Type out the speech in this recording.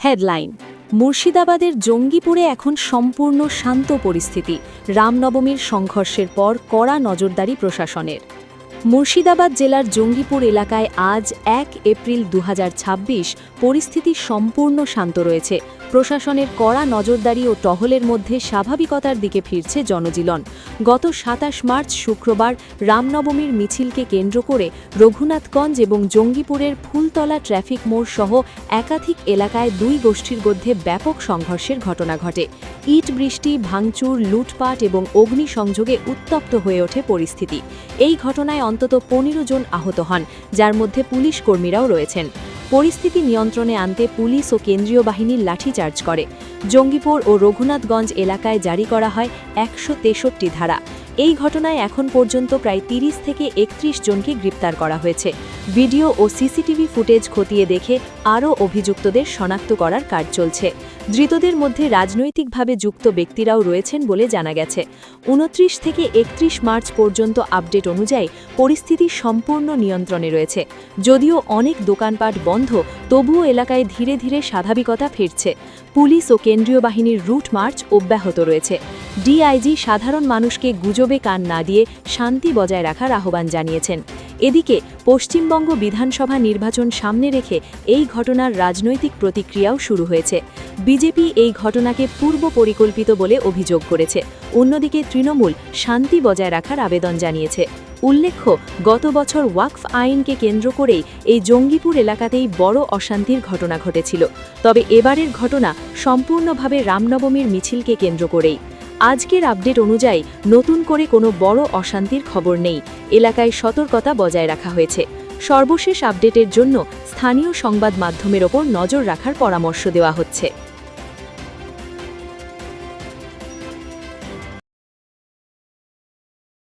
Headline. মুর্শিদাবাদের জঙ্গিপুরে এখন সম্পূর্ণ শান্ত পরিস্থিতি। রামনবমীর সংঘর্ষের পর কড়া নজরদারি প্রশাসনের। মুর্শিদাবাদ জেলার জঙ্গিপুর এলাকায় আজ ১ এপ্রিল ২০২৬ পরিস্থিতি সম্পূর্ণ শান্ত রয়েছে। প্রশাসনের কড়া নজরদারি ও টহলের মধ্যে স্বাভাবিকতার দিকে ফিরছে জনজীবন। গত ২৭ মার্চ শুক্রবার রামনবমীর মিছিলকে কেন্দ্র করে রঘুনাথগঞ্জ এবং জঙ্গিপুরের ফুলতলা ট্রাফিক মোড় সহ একাধিক এলাকায় দুই গোষ্ঠীর মধ্যে ব্যাপক সংঘর্ষের ঘটনা ঘটে। ইট বৃষ্টি, ভাঙচুর, লুটপাট এবং অগ্নিসংযোগে উত্তপ্ত হয়ে ওঠে পরিস্থিতি। এই ঘটনায় অন্তত ১৫ জন আহত হন, যার মধ্যে পুলিশ কর্মীরাও রয়েছেন। পরিস্থিতি নিয়ন্ত্রণে আনতে পুলিশ ও কেন্দ্রীয় বাহিনীর লাঠিচার্জ করে। জঙ্গিপুর ও রঘুনাথগঞ্জ এলাকায় জারি করা হয় ১৬৩ ধারা। এই ঘটনায় এখন পর্যন্ত প্রায় ৩০ থেকে ৩১ জনকে গ্রেপ্তার করা হয়েছে। ভিডিও ও সিসিটিভি ফুটেজ খতিয়ে দেখে আরও অভিযুক্তদের শনাক্ত করার কাজ চলছে। ধৃতদের মধ্যে রাজনৈতিকভাবে যুক্ত ব্যক্তিরাও রয়েছেন বলে জানা গেছে। ২৯ থেকে ৩১ মার্চ পর্যন্ত আপডেট অনুযায়ী পরিস্থিতি সম্পূর্ণ নিয়ন্ত্রণে রয়েছে। যদিও অনেক দোকানপাট বন্ধ, তবুও এলাকায় ধীরে ধীরে স্বাভাবিকতা ফিরছে। পুলিশ ও কেন্দ্রীয় বাহিনীর রুট মার্চ অব্যাহত রয়েছে। ডিআইজি সাধারণ মানুষকে গুজবে কান না দিয়ে শান্তি বজায় রাখার আহ্বান জানিয়েছেন। এদিকে পশ্চিমবঙ্গ বিধানসভা নির্বাচন সামনে রেখে এই ঘটনার রাজনৈতিক প্রতিক্রিয়াও শুরু হয়েছে। বিজেপি এই ঘটনাকে পূর্ব পরিকল্পিত বলে অভিযোগ করেছে। অন্যদিকে তৃণমূল শান্তি বজায় রাখার আবেদন জানিয়েছে। উল্লেখ্য, গত বছর ওয়াকফ আইনকে কেন্দ্র করেই এই জঙ্গিপুর এলাকাতেই বড় অশান্তির ঘটনা ঘটেছিল। তবে এবারের ঘটনা সম্পূর্ণভাবে রামনবমীর মিছিলকে কেন্দ্র করেই। আজকের আপডেট অনুযায়ী নতুন করে কোনো বড় অশান্তির খবর নেই। এলাকায় সতর্কতা বজায় রাখা হয়েছে। সর্বশেষ আপডেটের জন্য স্থানীয় সংবাদ মাধ্যমের ওপর নজর রাখার পরামর্শ দেওয়া হচ্ছে।